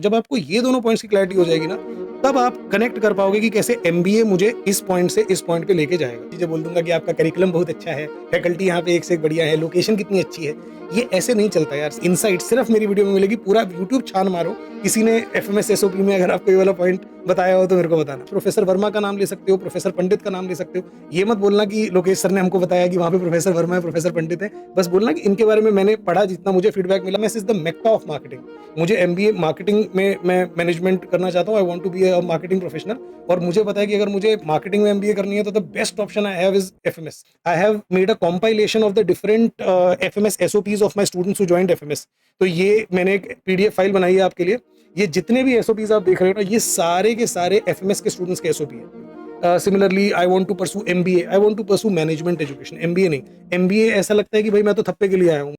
जब आपको ये दोनों पॉइंट्स की क्लैरिटी हो जाएगी ना, तब आप कनेक्ट कर पाओगे कि कैसे एमबीए मुझे इस पॉइंट से इस पॉइंट पे लेके जाएगा। चीज़ें बोल दूँगा कि आपका करिकुलम बहुत अच्छा है, फैकल्टी यहाँ पे एक से एक बढ़िया है, लोकेशन कितनी अच्छी है। ये ऐसे नहीं चलता यार। इनसाइट सिर्फ मेरी वीडियो में मिलेगी। पूरा यूट्यूब छान मारो, किसी ने एफएमएस एसओपी में अगर आपको ये वाला पॉइंट बताया हो तो मेरे को बताना। प्रोफेसर वर्मा का नाम ले सकते हो, प्रोफेसर पंडित का नाम ले सकते हो। ये मत बोलना कि लोकेश सर ने हमको बताया कि वहाँ पे प्रोफेसर वर्मा है, प्रोफेसर पंडित है। बस बोलना कि इनके बारे में मैंने पढ़ा, जितना मुझे फीडबैक मिला। This is the Mecca of marketing. मुझे एमबीए मार्केटिंग में मैं मैनेजमेंट करना चाहता हूँ। I want to be a marketing professional. और मुझे पता है कि अगर मुझे मार्केटिंग में एमबीए करनी है तो the best option I have is FMS. I have made a compilation of the different FMS SOPs of my students who joined FMS. तो ये मैंने एक पीडीएफ फाइल बनाई है आपके लिए। ये जितने भी एसओपीज आप देख रहे हो ना, ये सारे के सारे एफएमएस के स्टूडेंट्स के एसओपी है। Similarly I want to pursue MBA, I want to pursue management education. MBA नहीं, एमबीए ऐसा लगता है कि भाई मैं तो थप्पे के लिए आया हूँ।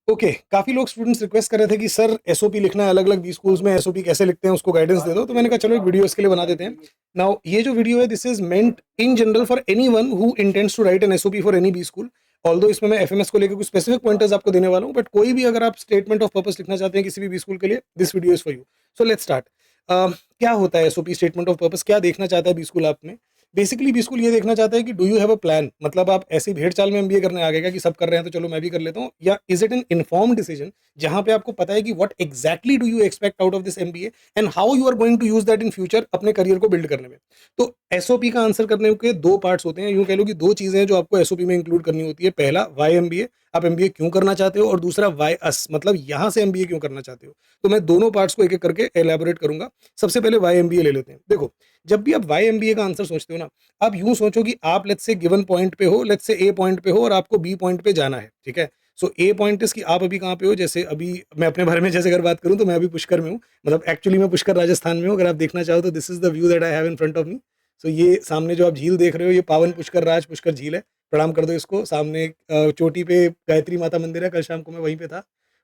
ओके, काफी लोग स्टूडेंट्स रिक्वेस्ट कर रहे थे कि सर एसओपी लिखना है, अलग अलग बी स्कूल्स में एसओपी कैसे लिखते हैं उसको गाइडेंस दे दो। तो मैंने कहा चलो एक वीडियो इसके लिए बना देते हैं। नाउ ये जो वीडियो है, this is meant in general for anyone who intends to write an SOP for any B school. Although इसमें मैं एफएमएस को लेकर कुछ स्पेसिफिक पॉइंटर्स आपको देने वाला हूँ, बट कोई भी अगर आप स्टेटमेंट ऑफ पर्पस लिखना चाहते हैं किसी भी बी स्कूल के लिए, this video is for you. So let's start. क्या होता है एसओपी, स्टेटमेंट ऑफ पर्पस? क्या देखना चाहता है बी स्कूल आप में? बेसिकली बी स्कूल ये देखना चाहता है कि do you have a plan. मतलब आप ऐसी भेड़ चाल में एमबीए करने आ गए क्या कि सब कर रहे हैं तो चलो मैं भी कर लेता हूँ, या is it an informed decision जहां पे आपको पता है कि what exactly do you expect out of this MBA and how you are going to use that in future अपने करियर को बिल्ड करने में। तो एसओपी का आंसर करने के दो पार्ट्स होते हैं। यूं कह लो कि दो चीजें हैं जो आपको एसओपी में इंक्लूड करनी होती है। पहला, वाई एमबीए, आप एमबीए क्यों करना चाहते हो, और दूसरा वाई अस, मतलब यहां से एमबीए क्यों करना चाहते हो। तो मैं दोनों पार्ट्स को एक एक करके एलैबोरेट करूंगा। सबसे पहले वाई एमबीए ले लेते हैं। देखो, जब भी आप वाई एमबीए का आंसर सोचते हो ना, आप यूं सोचो कि आप लेट्स से गिवन पॉइंट पे हो, लेट्स से ए पॉइंट पे हो और आपको बी पॉइंट पे जाना है, ठीक है। सो ए पॉइंट इज कि आप अभी कहाँ पे हो। जैसे अभी मैं अपने बारे में जैसे अगर बात करूं तो मैं अभी पुष्कर में हूँ। मतलब एक्चुअली मैं पुष्कर राजस्थान में हूँ। अगर आप देखना चाहो तो this is the view that I have in front of me. So ये सामने जो आप झील देख रहे हो, ये पावन पुष्कर राज पुष्कर झील है। प्रणाम कर दो इसको। सामने चोटी पे गायत्री माता मंदिर है। कल शाम को मैं वहीं पे था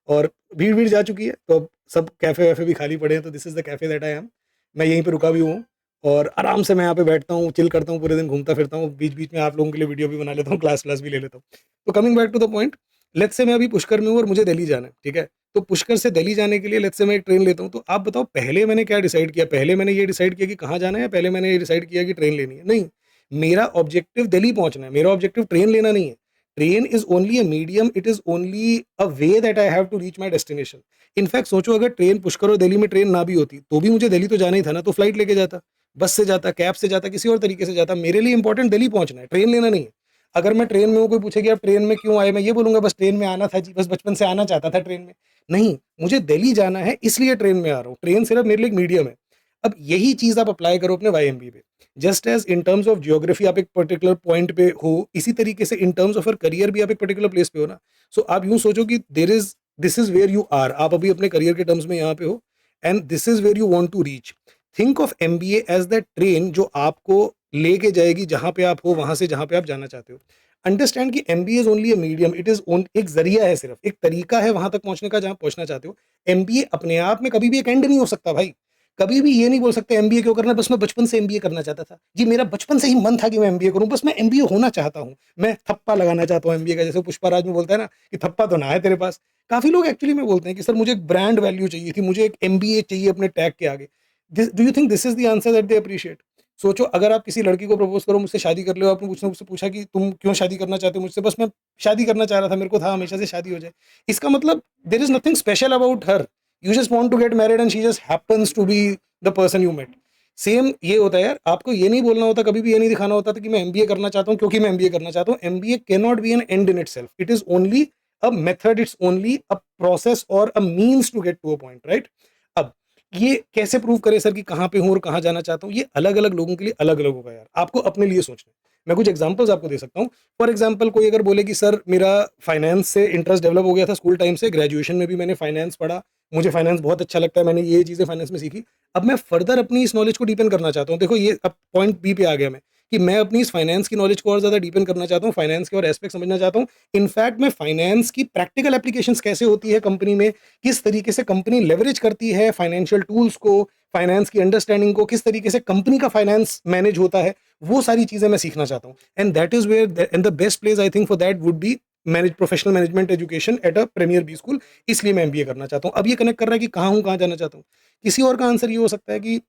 और भीड़ भीड़ जा चुकी है, तो अब सब कैफे वैफे भी खाली पड़े हैं। तो this is the cafe that I am. मैं यहीं पे रुका भी हूँ और आराम से मैं यहाँ पे बैठता हूँ, चिल करता हूँ, पूरे दिन घूमता फिरता हूँ। बीच बीच में आप लोगों के लिए वीडियो भी बना लेता हूँ, क्लास व्लास भी ले लेता हूँ। तो coming back to the point, let's say मैं अभी पुष्कर में हूँ और मुझे दिल्ली जाना है, ठीक है। तो पुष्कर से दिल्ली जाने के लिए लेट्स से मैं एक ट्रेन लेता हूँ। तो आप बताओ पहले मैंने क्या डिसाइड किया? पहले मैंने ये डिसाइड किया कि कहाँ जाना है, पहले मैंने ये डिसाइड किया कि ट्रेन लेनी है? नहीं, मेरा ऑब्जेक्टिव दिल्ली पहुंचना है। मेरा ऑब्जेक्टिव ट्रेन लेना नहीं है। Train is only a medium, it is only a way that I have to reach my destination. In fact सोचो, अगर ट्रेन पुष्कर और दिल्ली में ट्रेन ना भी होती तो भी मुझे दिल्ली तो जाना ही था ना। तो फ्लाइट लेके जाता, बस से जाता, कैब से जाता, किसी और तरीके से जाता। मेरे लिए इंपॉर्टेंट दिल्ली पहुंचना है, ट्रेन लेना नहीं है। अगर मैं ट्रेन में हूँ, कोई पूछे कि आप ट्रेन में क्यों आए, मैं ये बोलूंगा बस ट्रेन में आना था जी, बस बचपन से आना चाहता था ट्रेन में। नहीं, मुझे दिल्ली जाना है इसलिए ट्रेन में आ रहा हूँ। ट्रेन सिर्फ मेरे लिए एक मीडियम है। अब यही चीज आप अप्लाई करो अपने वाई पे। Just as in terms of geography आप एक पर्टिकुलर पॉइंट पे हो, इसी तरीके से इन टर्म्स ऑफ करियर भी आप एक पर्टिकुलर प्लेस पे हो ना। सो आप यूं सोचो कि there is this is where you are. आप अभी अपने करियर के टर्म्स में यहाँ पे हो and this is where you want to reach. Think of MBA as that train जो आपको लेके जाएगी जहां पे आप हो, वहां से जहां पे आप जाना चाहते हो। अंडरस्टैंड कि MBA is only a medium, it is एक जरिया है, सिर्फ एक तरीका है वहां तक पहुंचने का जहां पहुंचना चाहते हो। एमबीए अपने आप में कभी भी एक एंड नहीं हो सकता भाई। कभी भी ये नहीं बोल सकते एमबीए क्यों करना है, बस मैं बचपन से एमबीए करना चाहता था जी, मेरा बचपन से ही मन था कि मैं एमबीए करूं, बस मैं एमबीए होना चाहता हूं, मैं थप्पा लगाना चाहता हूं एमबीए का। जैसे पुष्पाराज में बोलता है ना कि थप्पा तो ना है तेरे पास। काफी लोग एक्चुअली में बोलते हैं कि सर मुझे एक ब्रांड वैल्यू चाहिए थी, मुझे एक एमबीए चाहिए अपने टैग के आगे। Do you think this is the answer that they appreciate? सोचो, अगर आप किसी लड़की को प्रपोज करो, मुझसे शादी कर लो, आपने मुझसे पूछा कि तुम क्यों शादी करना चाहते हो मुझसे, बस मैं शादी करना चाह रहा था, मेरे को था हमेशा से शादी हो जाए। इसका मतलब there is nothing special about her. You just want to get married and she just happens to be the person you met. Same ये होता है यार। आपको ये नहीं बोलना होता, कभी भी ये नहीं दिखाना होता था कि मैं एमबीए करना चाहता हूँ क्योंकि मैं एमबीए करना चाहता हूँ। MBA can not be an end in itself, it is only a method, it's only a process और a means to get to a point, right. अब ये कैसे प्रूव करे सर कि कहाँ पे हूँ और कहाँ जाना चाहता हूँ? ये अलग अलग लोगों के लिए अलग अलग होगा यार, आपको अपने लिए सोचना है। मैं कुछ एग्जांपल्स आपको दे सकता हूँ। फॉर एग्जांपल, कोई अगर बोले कि सर मेरा फाइनेंस से इंटरेस्ट डेवलप हो गया था स्कूल टाइम से, ग्रेजुएशन में भी मैंने फाइनेंस पढ़ा, मुझे फाइनेंस बहुत अच्छा लगता है, मैंने ये चीज़ें फाइनेंस में सीखी। अब मैं फर्दर अपनी इस नॉलेज को डीपेन करना चाहता हूँ। देखो, ये अब पॉइंट बी पे आ गया मैं, कि मैं अपनी इस फाइनेंस की नॉलेज को और ज़्यादा डीपेन करना चाहता हूँ, फाइनेंस के और एस्पेक्ट समझना चाहता हूँ। इनफैक्ट मैं फाइनेंस की प्रैक्टिकल एप्लीकेशंस कैसे होती है कंपनी में, किस तरीके से कंपनी लेवरेज करती है फाइनेंशियल टूल्स को, फाइनेंस की अंडरस्टैंडिंग को, किस तरीके से कंपनी का फाइनेंस मैनेज होता है, वो सारी चीज़ें मैं सीखना चाहता हूँ। And that is where and the best place I think for that would be professional management education at a premier B school, इसलिए मैं एमबीए करना चाहता हूँ। अब ये कनेक्ट कर रहा है कि कहाँ हूँ, कहाँ जाना चाहता हूँ। किसी और का आंसर ये हो सकता है कि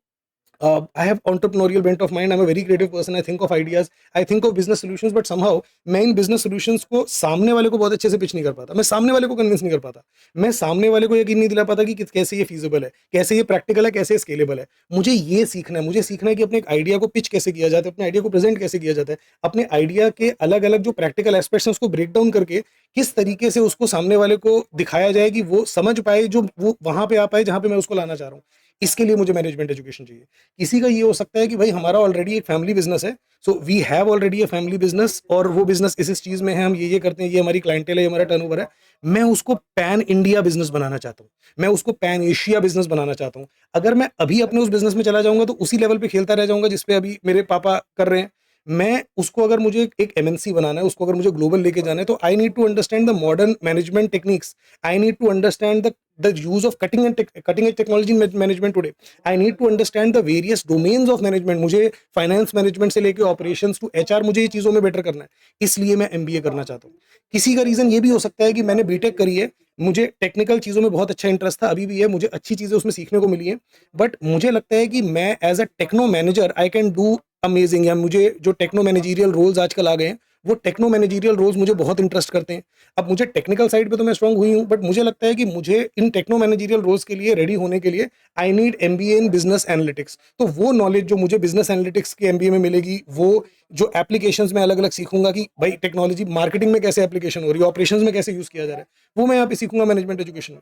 I have entrepreneurial bent of mind. I'm a very creative person. I think of ideas. I think of business solutions. But somehow मैं इन business solutions को सामने वाले को बहुत अच्छे से pitch नहीं कर पाता। मैं सामने वाले को convince नहीं कर पाता। मैं सामने वाले को यकीन नहीं दिला पाता कि कैसे ये feasible है, कैसे ये practical है, कैसे scalable है। मुझे ये सीखना है। मुझे सीखना है कि अपने एक आइडिया को पिच कैसे किया जाता है, अपने आइडिया को प्रेजेंट कैसे किया जाता है, अपने आइडिया के अलग अलग जो प्रैक्टिकल एस्पेक्ट्स हैं उसको ब्रेक डाउन करके किस तरीके से उसको सामने वाले को दिखाया जाए कि वो समझ पाए, जो वो वहां पे आ पाए जहां पे मैं उसको लाना चाह रहा हूँ। इसके लिए मुझे मैनेजमेंट एजुकेशन चाहिए। किसी का ये हो सकता है कि भाई हमारा ऑलरेडी एक फैमिली बिजनेस है, so we have already a family business, और वो बिजनेस इस चीज में है, हम ये करते हैं, ये हमारी क्लाइंटेल है, ये हमारा टर्नओवर है। मैं उसको पैन इंडिया बिजनेस बनाना चाहता हूँ, मैं उसको पैन एशिया बिजनेस बनाना चाहता हूँ। अगर मैं अभी अपने उस बिजनेस में चला जाऊंगा तो उसी लेवल पे खेलता रह जाऊंगा जिसपे अभी मेरे पापा कर रहे हैं। मैं उसको, अगर मुझे एक एमएनसी बनाना है, उसको अगर मुझे ग्लोबल लेके जाना है, तो I need to understand the modern management techniques. I need to understand the use of cutting edge technology in management today. I need to understand the various domains of management. मुझे finance management से लेके operations to HR, मुझे ये चीजों में better करना है, इसलिए मैं एमबीए करना चाहता हूँ। किसी का रीजन ये भी हो सकता है कि मैंने बीटेक करी है, मुझे टेक्निकल चीजों में बहुत अच्छा इंटरेस्ट था, अभी भी है, मुझे अच्छी चीजें उसमें सीखने को मिली है, बट मुझे लगता है कि मैं as a techno manager I can do amazing, या मुझे जो टेक्नो मैनेजरियल रोल्स आजकल आ गए हैं, वो टेक्नो मैनेजरियल रोल्स मुझे बहुत इंटरेस्ट करते हैं। अब मुझे टेक्निकल साइड पे तो मैं स्ट्रांग हुई हूँ, बट मुझे लगता है कि मुझे इन टेक्नो मैनेजरियल रोल्स के लिए रेडी होने के लिए I need MBA in business analytics. तो वो नॉलेज जो मुझे बिजनेस एनालिटिक्स के एमबीए में मिलेगी, वो जो एप्लीकेशंस में अलग अलग सीखूंगा कि भाई टेक्नोलॉजी मार्केटिंग में कैसे एप्लीकेशन हो रही है, ऑपरेशंस में कैसे यूज किया जा रहा है, वो मैं यहाँ पे सीखूंगा मैनेजमेंट एजुकेशन में।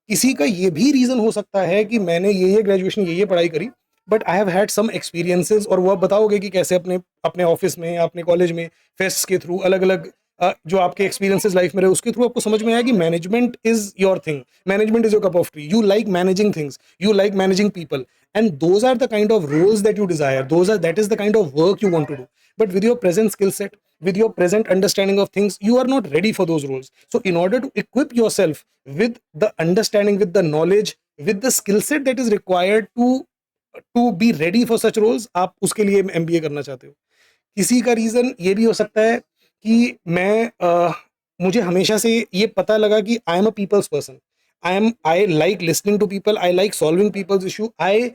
किसी का ये भी रीजन हो सकता है कि मैंने ये ग्रेजुएशन, ये पढ़ाई करी, but I have had some experiences, और वो आप बताओगे कि कैसे अपने अपने ऑफिस में या अपने कॉलेज में फेस्ट के थ्रू अलग अलग जो आपके एक्सपीरियंसेस लाइफ में रहे, उसके थ्रू आपको समझ में आया कि management is your thing, management is your cup of tea, you like managing things, you like managing people, and those are the kind of roles that you desire, those are that is the kind of work you want to do. But with your present skill set, with your present understanding of things, you are not ready for those roles. So in order to equip yourself with the understanding, with the knowledge, with the skill set that is required to be ready for such roles, आप उसके लिए MBA करना चाहते हो। किसी का reason ये भी हो सकता है कि मुझे हमेशा से ये पता लगा कि I am a people's person, I like listening to people, I like solving people's issue, I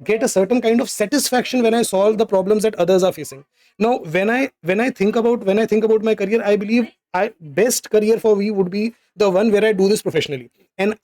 get a certain kind of satisfaction when I solve the problems that others are facing. Now when I think about my career, I believe I best career for me would be the one where I do this professionally, and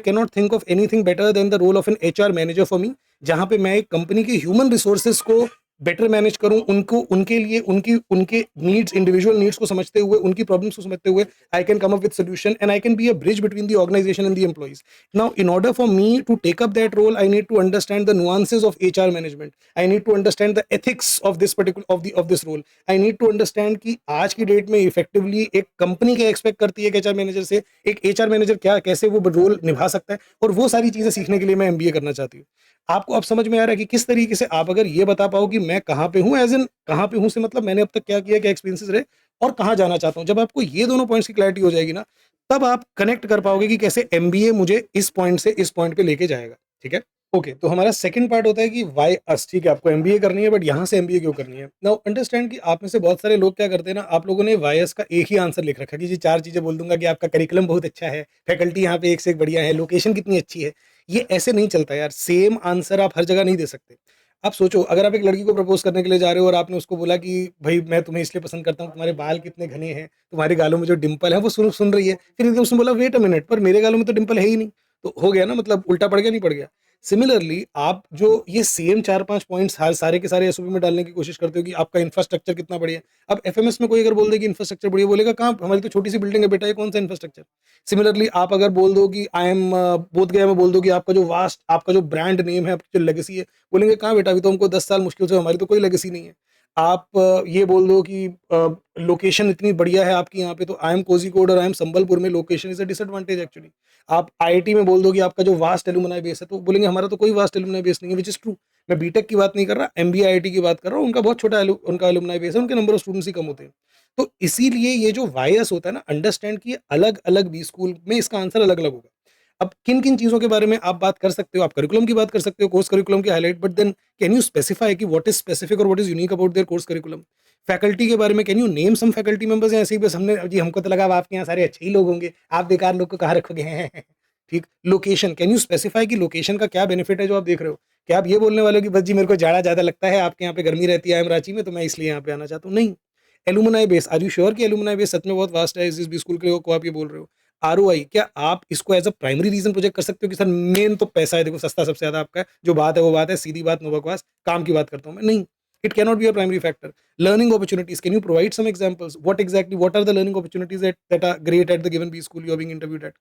cannot think of anything better than the role of an HR manager for me, जहां पे मैं एक company के human resources को better manage करूं, उनको उनके लिए उनकी उनके नीड्स, इंडिविजुअल नीड्स को समझते हुए, उनकी प्रॉब्लम्स को समझते हुए I can come up with solution, and I can be a bridge between the organisation and the employees. Now in order for me to take up that role, I need to understand the nuances of HR management, I need to understand the ethics of this particular of this role, I need to understand कि आज की date में effectively एक company क्या expect करती है एक HR manager से, एक एचआर मैनेजर क्या कैसे वो रोल निभा सकता है, और वो सारी चीजें सीखने के लिए मैं एमबीए करना चाहती हूँ। आपको अब समझ में आ रहा है कि किस तरीके से आप अगर ये बता पाओ कि मैं कहाँ पे हूँ, एज इन कहाँ पे हूँ से मतलब मैंने अब तक क्या किया, क्या एक्सपीरियंसेस रहे, और कहाँ जाना चाहता हूँ। जब आपको ये दोनों पॉइंट्स की क्लैरिटी हो जाएगी ना, तब आप कनेक्ट कर पाओगे कि कैसे एमबीए मुझे इस पॉइंट से इस पॉइंट पे लेके जाएगा। ठीक है, ओके। तो हमारा सेकंड पार्ट होता है कि वाई अस। ठीक है, आपको एमबीए करनी है, बट यहाँ से एमबीए क्यों करनी है। नाउ अंडरस्टैंड कि आप में से बहुत सारे लोग क्या करते हैं ना, आप लोगों ने वाई अस का एक ही आंसर लिख रखा है कि जी 4 चीजें बोल दूंगा कि आपका करिकुलम बहुत अच्छा है, फैकल्टी यहाँ पे एक से एक बढ़िया है, लोकेशन कितनी अच्छी है। ये ऐसे नहीं चलता यार, सेम आंसर आप हर जगह नहीं दे सकते। आप सोचो, अगर आप एक लड़की को प्रपोज करने के लिए जा रहे हो और आपने उसको बोला कि भाई मैं तुम्हें इसलिए पसंद करता हूँ, तुम्हारे बाल कितने घने हैं, तुम्हारे गालों में जो डिंपल है, वो सुन सुन रही है, फिर एकदम उसने बोला वेट अ मिनट, पर मेरे गालों में तो डिंपल है ही नहीं, तो हो गया ना, मतलब उल्टा पड़ गया, नहीं पड़ गया। सिमिलरली आप जो ये सेम 4-5 पॉइंट्स हर सारे के सारे एसओपी में डालने की कोशिश करते हो कि आपका इंफ्रास्ट्रक्चर कितना बढ़िया है। अब एफएमएस में कोई अगर बोल दे कि इंफ्रास्ट्रक्चर बढ़िया, बोलेगा कहाँ, हमारी तो छोटी सी बिल्डिंग है बेटा, ये कौन सा इंफ्रास्ट्रक्चर। सिमिलरली आप अगर बोल दो कि आई एम बोध गया में बोल दो कि आपका जो वास्ट, आपका जो ब्रांड नेम है, आपकी जो लेगेसी है, बोलेंगे कहाँ बेटा, अभी तो हमको 10 साल मुश्किल से, हमारी तो कोई लेगेसी नहीं है। आप ये बोल दो कि लोकेशन इतनी बढ़िया है आपकी यहाँ पे, तो आई एम कोझिकोड और आई एम संबलपुर में, location is a disadvantage actually. आप आईआईटी में बोल दो कि आपका जो वास्ट एलुमनाई बेस है, तो बोलेंगे हमारा तो कोई वास्ट एलुमनाई बेस नहीं है, विच इज ट्रू। मैं बीटेक की बात नहीं कर रहा, एमबीए आईआईटी की बात कर रहा हूँ, उनका बहुत छोटा उनका एलुमनाई बेस है, उनके नंबर ऑफ स्टूडेंट्स ही कम होते हैं। तो इसीलिए ये जो वायस होता है ना, अंडरस्टैंड कि अलग अलग बी स्कूल में इसका आंसर अलग अलग होगा। अब किन किन चीजों के बारे में आप बात कर सकते हो, आप करिकुलम की बात कर सकते हो, कोर्स करिकुलम की highlight, but then can you specify कि व्हाट इज स्पेसिफिक और what is unique about their course curriculum. Faculty के बारे में can you name some faculty members? ऐसे ही बस हमने जी हमको तो लगा अब आपके यहाँ सारे अच्छे ही लोग होंगे, आप बेकार लोग को कहाँ रखोगे? ठीक। लोकेशन, कैन यू स्पेसिफाई कि लोकेशन का क्या बेनिफिट है जो आप देख रहे हो? क्या आप ये बोलने वाले हो कि बस जी मेरे को जाड़ा ज़्यादा लगता है, आपके यहाँ पे गर्मी रहती है, आई एम रांची में, तो मैं इसलिए यहाँ पे आना चाहता हूँ? नहीं। Alumni base, are you sure कि एलुमनाई बेस सच में बहुत वास्ट है इस स्कूल के लोगों को आप ये बोल रहे हो? आरओआई, क्या आप इसको as a primary reason project कर सकते हो कि सर मेन तो पैसा है, देखो सस्ता सबसे ज़्यादा आपका है, जो बात है वो बात है, सीधी बात, नो बकवास, काम की बात करता हूँ मैं? नहीं, it can not be a primary factor. Learning opportunities, can you provide some examples? What are the learning opportunities that are great at the given B school you are being interviewed at?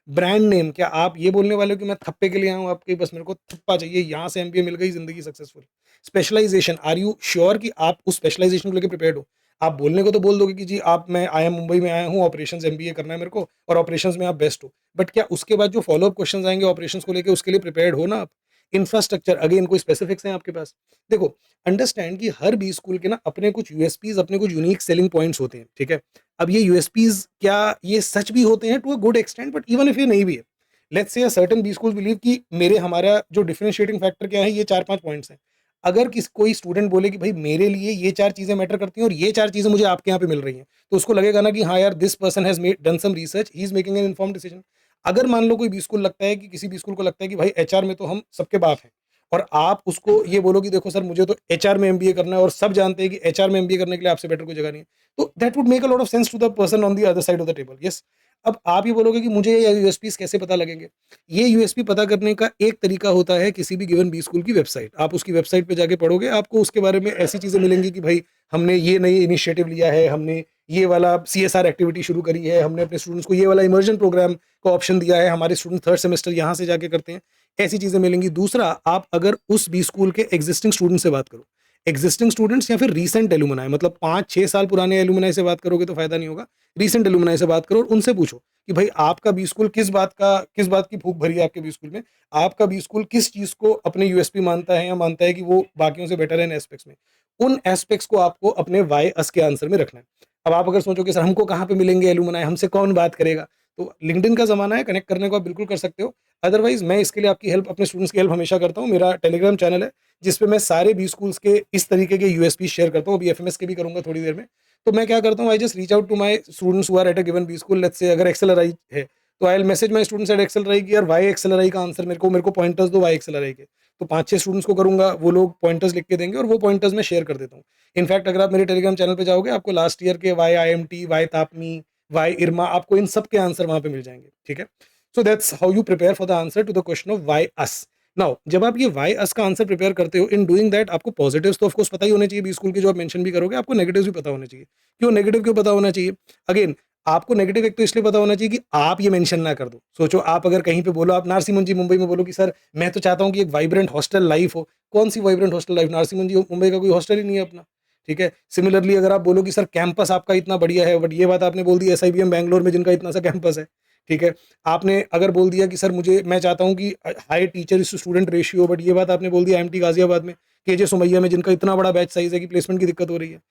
Brand name, क्या आप ये बोलने वाले हो कि मैं थप्पे के लिए आया हूँ आपके, बस मेरे को थप्पा चाहिए, यहाँ से एमबीए मिल गई, जिंदगी successful? Specialisation, are you sure कि आप उस स्पेशलाइजेशन को लेकर प्रिपेयर्ड हो? आप बोलने को तो बोल दोगे कि जी आप, मैं आया मुंबई में आया हूँ, ऑपरेशंस एमबीए करना है मेरे को और ऑपरेशंस में आप बेस्ट हो, बट क्या उसके बाद जो फॉलो अप क्वेश्चंस आएंगे ऑपरेशंस को लेकर, उसके लिए प्रिपेयर्ड हो ना आप? इंफ्रास्ट्रक्चर, अगेन कोई स्पेसिफिक्स हैं आपके पास? देखो, अंडरस्टैंड कि हर बी स्कूल के ना अपने कुछ यूएसपीज, अपने कुछ यूनिक सेलिंग पॉइंट्स होते हैं, ठीक है? अब ये यूएसपीज क्या ये सच भी होते हैं to a good extent, but even if ये नहीं भी है, let's say a certain B school believe कि मेरे हमारा जो डिफरेंशिएटिंग फैक्टर क्या है, ये 4-5 पॉइंट्स हैं। अगर कोई स्टूडेंट बोले कि भाई मेरे लिए ये 4 चीज़ें मैटर करती हैं और ये 4 चीज़ें मुझे आपके यहाँ पे मिल रही हैं, तो उसको लगेगा ना कि हाँ यार, this person has made done some research, he is making an informed decision. अगर मान लो कोई बी स्कूल लगता है कि किसी बी स्कूल को लगता है कि भाई एचआर में तो हम सबके बाप हैं, और आप उसको ये बोलो कि देखो सर मुझे तो एचआर में एमबीए करना है और सब जानते हैं कि एचआर में एमबीए करने के लिए आपसे बेटर कोई जगह नहीं है, तो that would make a lot of sense to the person on the other side of the table. Yes. अब आप ये बोलोगे कि मुझे ये यूएसपीज कैसे पता लगेंगे? ये यूएसपी पता करने का एक तरीका होता है किसी भी गिवन बी स्कूल की वेबसाइट। आप उसकी वेबसाइट पे जाके पढ़ोगे, आपको उसके बारे में ऐसी चीजें मिलेंगी कि भाई हमने ये नई इनिशिएटिव लिया है, हमने ये वाला सीएसआर एक्टिविटी शुरू करी है, हमने अपने स्टूडेंट्स को ये वाला इमर्जन प्रोग्राम का ऑप्शन दिया है, हमारे स्टूडेंट थर्ड सेमेस्टर यहाँ से जाके करते हैं, ऐसी चीजें मिलेंगी। दूसरा, आप अगर उस बी स्कूल के एग्जिस्टिंग स्टूडेंट से बात करो, एग्जिस्टिंग स्टूडेंट्स या फिर रीसेंट एलुमनाई, मतलब 5-6 साल पुराने एलुमनाई से बात करोगे तो फायदा नहीं होगा, रीसेंट एलुमनाई से बात करो और उनसे पूछो कि भाई आपका बी स्कूल किस बात की भूख भरी है आपके बी स्कूल में, आपका बी स्कूल किस चीज को अपने यूएसपी मानता है या मानता है कि वो बाकियों से बेटर है इन एस्पेक्ट्स में। उन एस्पेक्ट्स को आपको अपने वाई अस के आंसर में रखना है। अब आप अगर सोचो कि सर हमको कहाँ पे मिलेंगे एलुमनाई, हमसे कौन बात करेगा, तो लिंक्डइन का जमाना है, कनेक्ट करने को आप बिल्कुल कर सकते हो। अदरवाइज मैं इसके लिए आपकी हेल्प, अपने स्टूडेंट्स की हेल्प हमेशा करता हूँ। मेरा टेलीग्राम चैनल है जिसपे मैं सारे बी स्कूल्स के इस तरीके के यूएसपी शेयर करता हूँ, अभी एफएमएस के भी करूंगा थोड़ी देर में। तो मैं क्या करता हूँ, I just reach out to my students who are at a given B school, let's say अगर एक्सेलराई है तो I will message my students at XLRI की यार वाई एक्सेलराई का आंसर मेरे को पॉइंटर्स दो वाई एक्सेलराई के। तो 5-6 स्टूडेंट्स को करूंगा, वो लोग पॉइंटर्स लिख के देंगे और वो पॉइंटर्स मैं शेयर कर देता हूँ। इनफैक्ट अगर आप मेरे टेलीग्राम चैनल पे जाओगे, आपको लास्ट ईयर के वाई आईएमटी, वाई तापमी, वाई इरमा, आपको इन सब के आंसर वहां पे मिल जाएंगे, ठीक है? So that's how you prepare for the answer to the question of why us. Now जब आप ये वाई अस का आंसर प्रिपेयर करते हो, इन डूइंग दैट आपको पॉजिटिव्स तो ऑफकोर्स पता ही होने चाहिए बी स्कूल के जो आप मेंशन भी करोगे, आपको नेगेटिव्स भी पता होने चाहिए। क्यों नेगेटिव क्यों पता होना चाहिए? अगेन, आपको नेगेटिव एक तो इसलिए पता होना चाहिए कि आप ये मेंशन ना कर दो। सोचो आप अगर कहीं पे बोलो, आप नारसी मुंजी मुंबई में बोलो कि सर मैं तो चाहता हूँ कि एक वाइब्रेंट हॉस्टल लाइफ हो। कौन सी वाइब्रेंट हॉस्टल लाइफ? नारसी मुंजी मुंबई का कोई हॉस्टल ही नहीं है अपना, ठीक है? सिमिलरली अगर आप बोलो कि सर कैंपस आपका इतना बढ़िया है, बट ये बात आपने बोल दी एसआईबीएम बैंगलोर में जिनका इतना सा कैंपस है, ठीक है? आपने अगर बोल दिया कि सर मैं चाहता हूँ कि high teacher student ratio, but ये बात आपने बोल दी आईएमटी गाजियाबाद में, केजे सुमैया में, जिनका इतना बड़ा बैच साइज है कि प्लेसमेंट की दिक्कत हो रही है।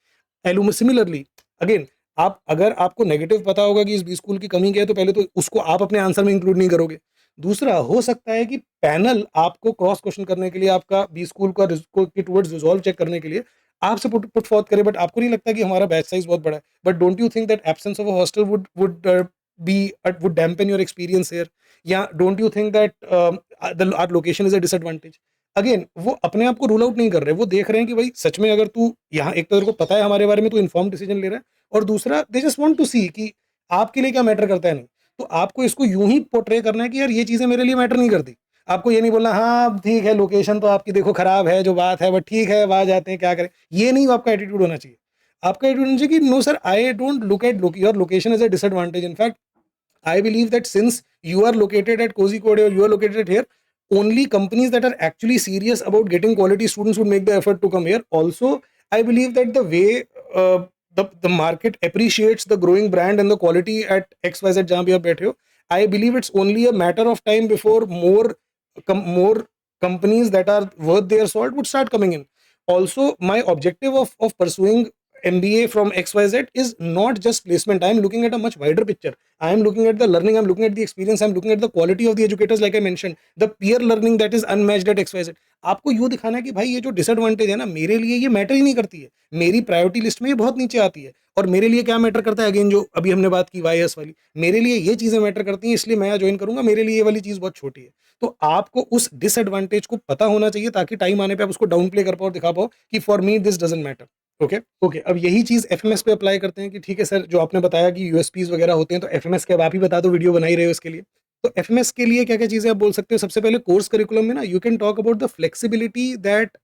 एलुम सिमिलरली, अगेन, आप अगर आपको नेगेटिव पता होगा कि इस बी स्कूल की कमी क्या है, तो पहले तो उसको आप अपने आंसर में इंक्लूड नहीं करोगे। दूसरा, हो सकता है कि पैनल आपको क्रॉस क्वेश्चन करने के लिए, आपका बी स्कूल का के टुवर्ड्स रिजॉल्व चेक करने के लिए आपसे पुट फॉर्थ करे, बट आपको नहीं लगता कि हमारा बैच साइज बहुत बड़ा है। But don't you think that absence of a hostel would dampen your experience here? या don't you think that our location is a disadvantage? Again, वो अपने आप को रूल आउट नहीं कर रहे, वो देख रहे हैं कि भाई सच में अगर तू यहाँ, एक तो तेरे को पता है हमारे बारे में, तू इन्फॉर्म डिसीजन ले रहा है, और दूसरा दे जस्ट वांट टू सी कि आपके लिए क्या मैटर करता है। नहीं, तो आपको इसको यूं ही पोर्ट्रे करना है कि यार ये चीजें मेरे लिए मैटर नहीं करती। आपको ये नहीं बोलना हाँ ठीक है लोकेशन तो आपकी देखो खराब है जो बात है, बट ठीक है वहां जाते हैं क्या करें, ये नहीं आपका एटीट्यूड होना चाहिए। आपका एटीट्यूड होना चाहिए कि no sir, I don't look at your location as a disadvantage. In fact I believe that since you are located at Kozhikode or you are located here, only companies that are actually serious about getting quality students would make the effort to come here. Also, I believe that the way the market appreciates the growing brand and the quality at XYZ जहाँ भी आप बैठे हो, I believe it's only a matter of time before more companies that are worth their salt would start coming in. Also, my objective of pursuing MBA from XYZ is not just placement. I am looking at a much wider picture. I am looking at the learning, I'm looking at the experience, I'm looking at the quality of the educators, like I mentioned, the peer learning that is unmatched at XYZ. आपको यूँ दिखाना है कि भाई ये जो disadvantage है ना, मेरे लिए ये मैटर ही नहीं करती है, मेरी प्रायोरिटी लिस्ट में ये बहुत नीचे आती है। और मेरे लिए क्या मैटर करता है, अगेन जो अभी हमने बात की वाईएस वाली, मेरे लिए ये चीज़ें मैटर करती हैं, इसलिए मैं यहाँ ज्वाइन करूँगा, मेरे लिए ये वाली चीज़ बहुत छोटी है। तो आपको उस डिसएडवांटेज को पता होना चाहिए, ताकि टाइम आने पे आप उसको डाउन प्ले कर पाओ और दिखा पाओ कि for me this doesn't matter. Okay okay, अब यही चीज़ एफएमएस पे अप्लाई करते हैं कि ठीक है सर, जो आपने बताया कि यूएसपीज वगैरह होते हैं, तो एफएमएस के अब आप ही बता दो, वीडियो बना ही रहे हो इसके लिए। तो एफएमएस के लिए क्या क्या चीज़ें आप बोल सकते हो? सबसे पहले कोर्स करिकुलम में ना, you can talk about the flexibility that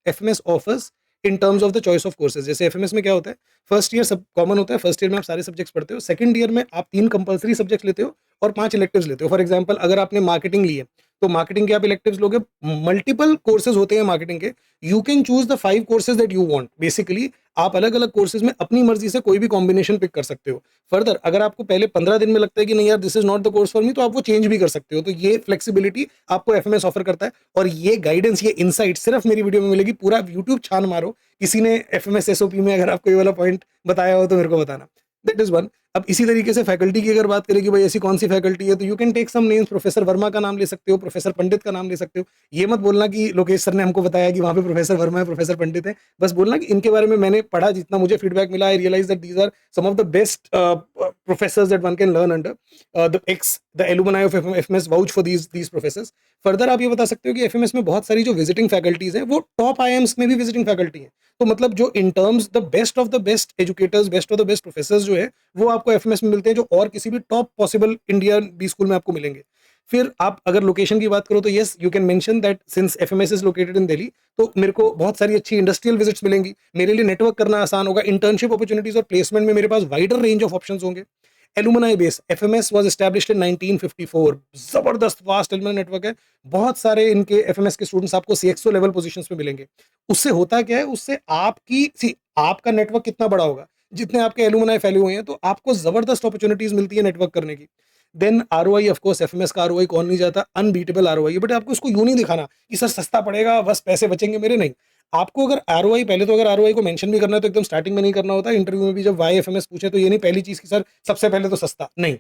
FMS offers in terms of the choice of courses. जैसे एफएमएस में क्या होता है, फर्स्ट ईयर सब कॉमन होता है, फर्स्ट ईयर में आप सारे सब्जेक्ट्स पढ़ते हो, सेकंड ईयर में आप 3 कंपल्सरी सब्जेक्ट्स लेते हो और 5 इलेक्टिव्स लेते हो। फॉर एग्जांपल, अगर आपने मार्केटिंग ली है, तो मार्केटिंग के आप इलेक्टिव्स लोगे, मल्टीपल कोर्सेज होते हैं मार्केटिंग के, you can choose the 5 courses that you want. Basically आप अलग-अलग कोर्सेज में अपनी मर्जी से कोई भी कॉम्बिनेशन पिक कर सकते हो। फर्दर, अगर आपको पहले 15 दिन में लगता है कि नहीं यार this is not the course for me, तो आप वो चेंज भी कर सकते हो। तो ये फ्लेक्सिबिलिटी आपको एफएमएस ऑफर करता है, और ये गाइडेंस, ये इनसाइट सिर्फ मेरी वीडियो में मिलेगी। पूरा यूट्यूब छान मारो, किसी ने एफएमएस एसओपी में अगर आपको ये वाला पॉइंट बताया हो तो मेरे को बताना। That is one. अब इसी तरीके से फैकल्टी की अगर बात करें कि भाई ऐसी कौन सी फैकल्टी है, तो you can take some names. Professor Verma का नाम ले सकते हो, प्रोफेसर पंडित का नाम ले सकते हो। ये मत बोलना कि लोकेश सर ने हमको बताया कि वहाँ पे प्रोफेसर वर्मा है, प्रोफेसर पंडित है। बस बोलना कि इनके बारे में मैंने पढ़ा, जितना मुझे फीडबैक मिला, I realise that these are some of the best professors that one can learn under. The alumni of FMS vouch for these professors. Further आप ये बता सकते हो कि एफएमएस में बहुत सारी जो विजिटिंग फैकल्टीज हैं, वो टॉप आईएम्स में भी विजिटिंग फैकल्टी है। तो मतलब जो in terms the best of the best educators, best of the best professors जो है, वो आपको एफएमएस में मिलते हैं, जो और किसी भी top possible Indian B school में आपको मिलेंगे। फिर आप अगर लोकेशन की बात करो, तो yes, you can mention that since FMS is located in Delhi, तो मेरे को बहुत सारी अच्छी इंडस्ट्रियल विजिट्स मिलेंगी, मेरे लिए नेटवर्क करना आसान होगा, इंटर्नशिप अपॉर्चुनिटीज और प्लेसमेंट में मेरे पास वाइडर रेंज ऑफ ऑप्शंस होंगे। Alumni base, FMS was established in 1954। जबरदस्त वास्ट एलुमनाई नेटवर्क है। बहुत सारे इनके एफएमएस के स्टूडेंट्स आपको सीएक्सओ लेवल पोजीशंस में मिलेंगे। उससे होता क्या है, उससे आपका नेटवर्क कितना बड़ा होगा, जितने आपके एलुमनाई फैले हुए हैं, तो आपको जबरदस्त अपॉर्चुनिटीज मिलती है नेटवर्क करने की। Then ROI, of course FMS का आरओआई कौन नहीं जाता, अनबीटेबल आरओआई है। बट आपको इसको यूं नहीं दिखाना कि सर सस्ता पड़ेगा, बस पैसे बचेंगे मेरे, नहीं। आपको अगर आरओआई, पहले तो अगर आरओआई को मेंशन भी करना है, तो एकदम स्टार्टिंग में नहीं करना होता। इंटरव्यू में भी जब वाई एफएमएस पूछे, तो ये नहीं पहली चीज की सर सबसे पहले तो सस्ता, नहीं।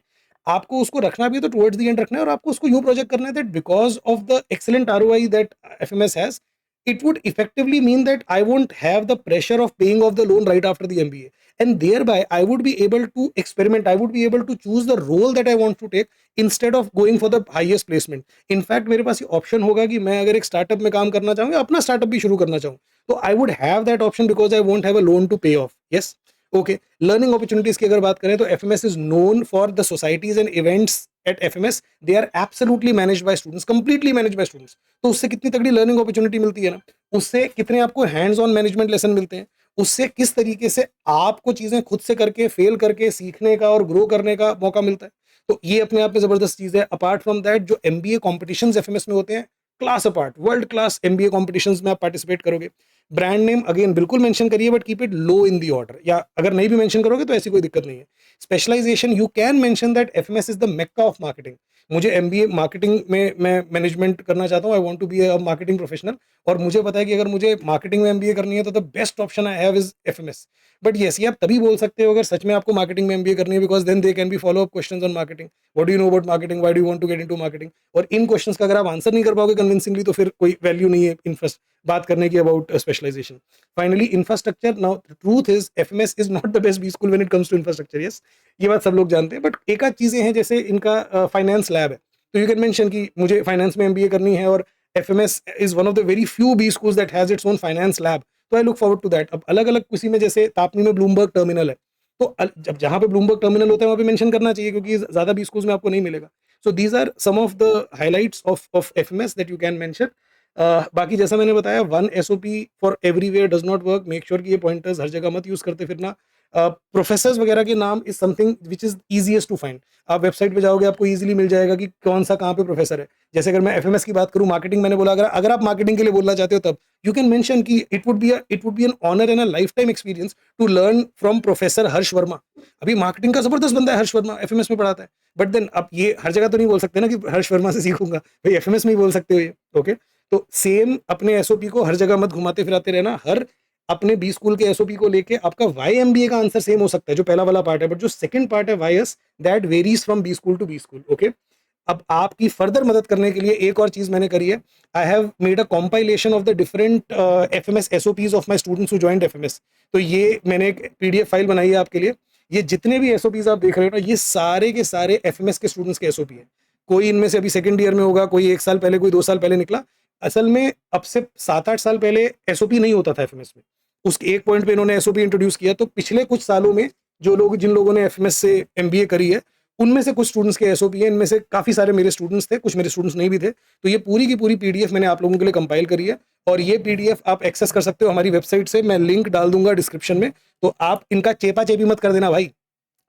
आपको उसको रखना भी है तो टुवर्ड्स द एंड रखना है, और आपको उसको यूं प्रोजेक्ट करना है that because of the excellent ROI that FMS has, it would effectively mean that I won't have the pressure of paying off the loan right after the MBA. And thereby, I would be able to experiment. I would be able to choose the role that I want to take instead of going for the highest placement. In fact, मेरे पास ये option होगा कि मैं अगर एक startup में काम करना चाहूँ, या अपना स्टार्टअप भी शुरू करना चाहूँ, तो I would have that option because I won't have a loan to pay off. Yes. Okay, learning opportunities की अगर बात करें, तो FMS is known for the societies and events at FMS, they are absolutely managed by students, completely managed by students. तो उससे कितनी तगड़ी learning opportunity मिलती है ना, उससे कितने आपको हैंड्स ऑन मैनेजमेंट लेसन मिलते हैं, उससे किस तरीके से आपको चीजें खुद से करके, फेल करके सीखने का और ग्रो करने का मौका मिलता है। तो ये अपने आप में जबरदस्त चीज है। अपार्ट फ्रॉम दैट, जो एमबीए कॉम्पिटिशंस एफएमएस में होते हैं, class apart, world class MBA competitions में आप पार्टिसिपेट करोगे। ब्रांड नेम अगेन बिल्कुल मेंशन करिए, but keep it low in the order, या अगर नहीं भी मेंशन करोगे तो ऐसी कोई दिक्कत नहीं है। Specialisation, you can mention that FMS is the Mecca of marketing. मुझे एमबीए मार्केटिंग में मैं मैनेजमेंट करना चाहता हूँ, I want to be a marketing professional, और मुझे पता है कि अगर मुझे मार्केटिंग में एमबीए करनी है, तो the best option I have is FMS. But yes, ये आप तभी बोल सकते हो अगर सच में आपको मार्केटिंग में एमबीए करनी है, because then they can be follow up questions on marketing. What do you know about marketing, why do you want to get into marketing. और इन क्वेश्चंस का अगर आप आंसर नहीं कर पाओगे कन्विंसिंगली, तो फिर कोई वैल्यू नहीं है इन्फेस्ट बात करने की about specialisation. Finally, infrastructure. Now truth is FMS is not the best B school when it comes to infrastructure. Yes, ये बात सब लोग जानते हैं, बट एक आध चीजें हैं, जैसे इनका फाइनेंस लैब है, तो यू कैन मेंशन कि मुझे फाइनेंस में एमबीए करनी है, और FMS is one of the very few B schools that has its own finance lab, तो I look forward to that. अब अलग अलग किसी में, जैसे तापनी में ब्लूमबर्ग टर्मिनल है, तो जब जहाँ पे ब्लूमबर्ग टर्मिनल होता है, वहाँ पे मेंशन करना चाहिए, क्योंकि ज्यादा बी स्कूल्स में आपको नहीं मिलेगा। So these are some of the highlights of FMS that you can mention. बाकी जैसा मैंने बताया, one SOP for everywhere does not work. Make sure कि ये पॉइंटर्स हर जगह मत यूज करते फिरना। प्रोफेसर्स वगैरह के नाम is something which is easiest to find. आप वेबसाइट पे जाओगे, आपको इजीली मिल जाएगा कि कौन सा कहाँ पे प्रोफेसर है। जैसे अगर मैं एफएमएस की बात करूं, मार्केटिंग मैंने बोला, अगर आप मार्केटिंग के लिए बोलना चाहते हो, तब यू कैन मेंशन कि it would be an honour and a life time experience to learn from professor Harsh Verma. अभी मार्केटिंग का जबरदस्त बंदा है हर्ष वर्मा, एफएमएस में पढ़ाता है। बट देन अब ये हर जगह तो नहीं बोल सकते ना कि हर्ष वर्मा से सीखूंगा, भाई एफएमएस में ही बोल सकते हो ये। ओके, तो सेम अपने एसओपी को हर जगह मत घुमाते फिराते रहना। हर अपने बी स्कूल के एसओपी को लेके आपका वाई एमबीए का आंसर सेम हो सकता है, जो पहला वाला पार्ट है, बट जो सेकंड पार्ट है why us, that varies from B school to B school. Okay, अब आपकी फर्दर मदद करने के लिए एक और चीज मैंने करी है। I have made a compilation of the different FMS SOPs of my students who joined FMS. तो ये मैंने एक पीडीएफ फाइल बनाई है आपके लिए। ये जितने भी एसओपीज आप देख रहे हो ना, ये सारे के सारे एफएमएस के स्टूडेंट्स के एसओपी है। कोई इनमें से अभी सेकंड ईयर में होगा, कोई 1 साल पहले, कोई 2 साल पहले निकला। असल में अब से 7-8 साल पहले एसओपी नहीं होता था एफएमएस में। उसके एक पॉइंट पे इन्होंने एसओपी इंट्रोड्यूस किया, तो पिछले कुछ सालों में जिन लोगों ने एफएमएस से एमबीए करी है, उनमें से कुछ स्टूडेंट्स के एसओपी है। इनमें से काफी सारे मेरे स्टूडेंट्स थे, कुछ मेरे स्टूडेंट्स नहीं भी थे। तो ये पूरी की पूरी पीडीएफ मैंने आप लोगों के लिए कंपाइल करी है, और ये पीडीएफ आप एक्सेस कर सकते हो हमारी वेबसाइट से। मैं लिंक डाल दूंगा डिस्क्रिप्शन में। तो आप इनका चेपा चेपी मत कर देना भाई,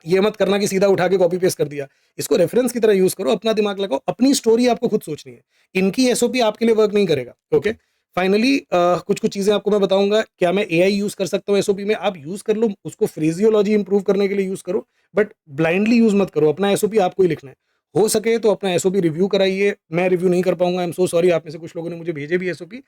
ये मत करना कि सीधा उठा के कॉपी पेस्ट कर दिया। इसको रेफरेंस की तरह यूज करो, अपना दिमाग लगाओ, अपनी स्टोरी आपको खुद सोचनी है। इनकी एसओपी आपके लिए वर्क नहीं करेगा। ओके, फाइनली कुछ कुछ चीजें आपको मैं बताऊंगा। क्या मैं एआई यूज कर सकता हूँ एसओपी में? आप यूज कर लो, उसको फ्रेजियोलॉजी इंप्रूव करने के लिए यूज करो, बट ब्लाइंडली यूज मत करो। अपना एसओपी आपको ही लिखना है। हो सके तो अपना एसओपी रिव्यू कराइए। मैं रिव्यू नहीं कर पाऊंगा, आई एम सो सॉरी। आप में से कुछ लोगों ने मुझे भेजे भी SOP.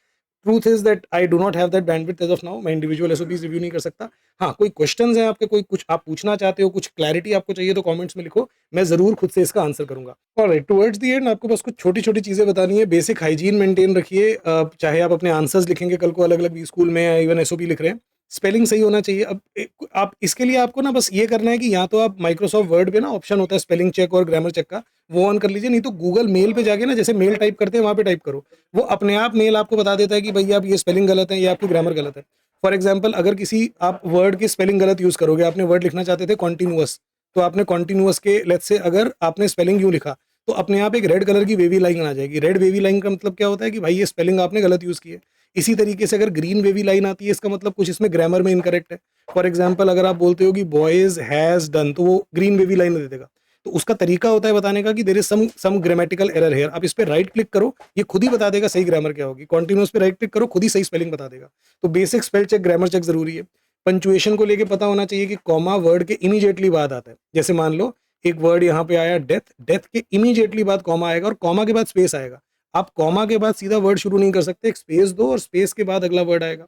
Truth is that I do not have that bandwidth as of now. मैं इंडिविजुअल एसओपीज रिव्यू नहीं कर सकता। हाँ, कोई क्वेश्चंस हैं आपके, कोई कुछ आप पूछना चाहते हो, कुछ क्लैरिटी आपको चाहिए, तो कमेंट्स में लिखो, मैं जरूर खुद से इसका आंसर करूंगा। ऑलराइट, टुवर्ड्स द एंड आपको बस कुछ छोटी छोटी चीजें बतानी है। बेसिक हाइजीन मेंटेन रखिए। चाहे आप अपने आंसर्स लिखेंगे कल को अलग अलग स्कूल में, या इवन एसओपी लिख रहे हैं, स्पेलिंग सही होना चाहिए। अब आप इसके लिए आपको ना बस ये करना है कि या तो आप माइक्रोसॉफ्ट वर्ड पे ना ऑप्शन होता है स्पेलिंग चेक और ग्रामर चेक का, वो ऑन कर लीजिए। नहीं तो गूगल मेल पे जाके ना, जैसे मेल टाइप करते हैं वहां पे टाइप करो, वो अपने आप मेल आपको बता देता है कि भैया आप ये स्पेलिंग गलत है या आपकी ग्रामर गलत है। फॉर एग्जाम्पल, अगर किसी आप वर्ड की स्पेलिंग गलत यूज करोगे, आपने वर्ड लिखना चाहते थे कॉन्टिन्यूअस, तो आपने कॉन्टिन्यूअस के लेट्स से अगर आपने स्पेलिंग यूं लिखा, तो अपने आप एक रेड कलर की वेवी लाइन आ जाएगी। रेड वेवी लाइन का मतलब क्या होता है कि भाई ये स्पेलिंग आपने गलत यूज की है। इसी तरीके से अगर ग्रीन वेवी लाइन आती है, इसका मतलब कुछ इसमें ग्रामर में इनकरेक्ट है। फॉर एग्जाम्पल, अगर आप बोलते हो कि बॉयज हैज डन, तो वो ग्रीन वेवी लाइन दे देगा। तो उसका तरीका होता है बताने का कि there is some grammatical error here. आप इस पे राइट क्लिक करो, ये खुद ही बता देगा सही ग्रामर क्या होगी। कॉन्टिन्यूअस पे राइट क्लिक करो, खुद ही सही स्पेलिंग बता देगा। तो basic spell check, grammar check जरूरी है। पंचुएशन को लेके पता होना चाहिए कि कॉमा वर्ड के इमीडिएटली बाद आता है। जैसे मान लो एक वर्ड यहाँ पे आया डेथ, डेथ के इमीडिएटली बाद कॉमा आएगा, और कॉमा के बाद स्पेस आएगा। आप कॉमा के बाद सीधा वर्ड शुरू नहीं कर सकते, एक स्पेस दो और स्पेस के बाद अगला वर्ड आएगा।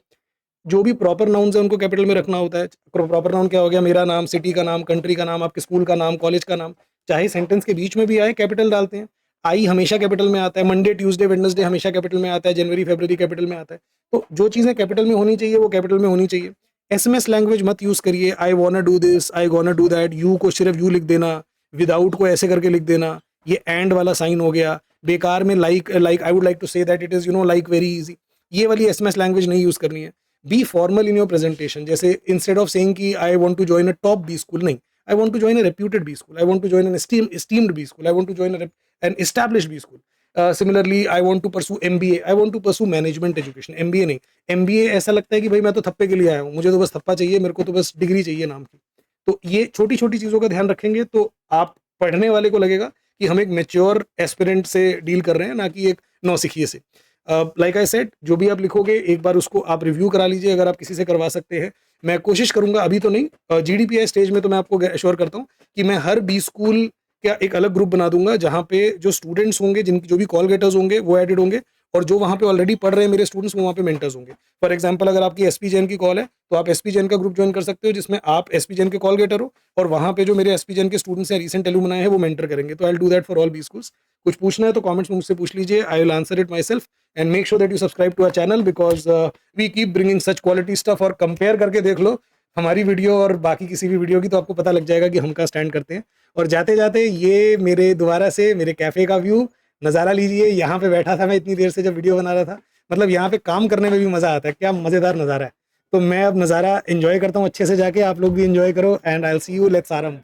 जो भी प्रॉपर नाउन्स है उनको कैपिटल में रखना होता है। प्रॉपर नाउन क्या हो गया? मेरा नाम, सिटी का नाम, कंट्री का नाम, आपके स्कूल का नाम, कॉलेज का नाम। चाहे सेंटेंस के बीच में भी आए, कैपिटल डालते हैं। आई हमेशा कैपिटल में आता है। मंडे, ट्यूसडे, वेडनेसडे हमेशा कैपिटल में आता है। जनवरी, फरवरी कैपिटल में आता है। तो जो चीज़ें कैपिटल में होनी चाहिए वो कैपिटल में होनी चाहिए। एसएमएस लैंग्वेज मत यूज करिए। I want do this, I gonna do that. You को सिर्फ यू लिख देना, विदाउट को ऐसे करके लिख देना, ये एंड वाला साइन हो गया। बेकार में like I would like to say that it is like very easy, ये वाली एसएमएस लैंग्वेज नहीं यूज करनी है। Be formal in your presentation. जैसे इंस्टेड ऑफ सेइंग कि I want to join a top B school, नहीं, I want to join a reputed B school, I want to join an esteemed B school, I want to join an established B school. Similarly I want to pursue MBA, I want to pursue management education. MBA नहीं, MBA ऐसा लगता है कि भाई मैं तो थप्पे के लिए आया हूँ, मुझे तो बस थप्पा चाहिए, मेरे को तो बस डिग्री चाहिए नाम की। तो ये छोटी छोटी चीजों का ध्यान रखेंगे तो आप पढ़ने वाले को लगेगा कि हम एक मेच्योर एस्पिरेंट से डील कर रहे हैं, ना कि एक नौसिखिए से। लाइक आई सेड, जो भी आप लिखोगे एक बार उसको आप रिव्यू करा लीजिए, अगर आप किसी से करवा सकते हैं। मैं कोशिश करूंगा, अभी तो नहीं, जीडीपीआई स्टेज में तो मैं आपको एश्योर करता हूँ कि मैं हर बी स्कूल का एक अलग ग्रुप बना दूंगा, जहाँ पे जो स्टूडेंट्स होंगे, जिनकी जो भी कॉल गेटर्स होंगे वो एडेड होंगे, और जो वहाँ पे ऑलरेडी पढ़ रहे हैं मेरे स्टूडेंट्स, वो वहाँ पे मेंटर्स होंगे। फॉर एग्जाम्पल, अगर आपकी एसपी जैन की कॉल है, तो आप एसपी जैन का ग्रुप ज्वाइन कर सकते हो, जिसमें आप एसपी जैन के कॉल गेटर हो, और वहाँ पे जो मेरे एसपी जैन के स्टूडेंट्स हैं, रिसेंट एलुमनाई है, वो मेंटर करेंगे। तो I will do that for all B schools. कुछ पूछना है तो कमेंट्स में मुझसे पूछ लीजिए, I will answer it myself. And make sure that you subscribe to our channel, because we keep bringing such quality stuff. और compare करके देख लो हमारी वीडियो और बाकी किसी भी वीडियो की, तो आपको पता लग जाएगा कि हम क्या स्टैंड करते हैं। और जाते जाते ये मेरे दोबारा से मेरे कैफे का व्यू नज़ारा लीजिए। यहाँ पे बैठा था मैं इतनी देर से जब वीडियो बना रहा था, मतलब यहाँ पे काम करने में भी मज़ा आता है। क्या मज़ेदार नज़ारा है। तो मैं अब नज़ारा एंजॉय करता हूँ अच्छे से जाके, आप लोग भी एंजॉय करो। And I will see you, let's आरम।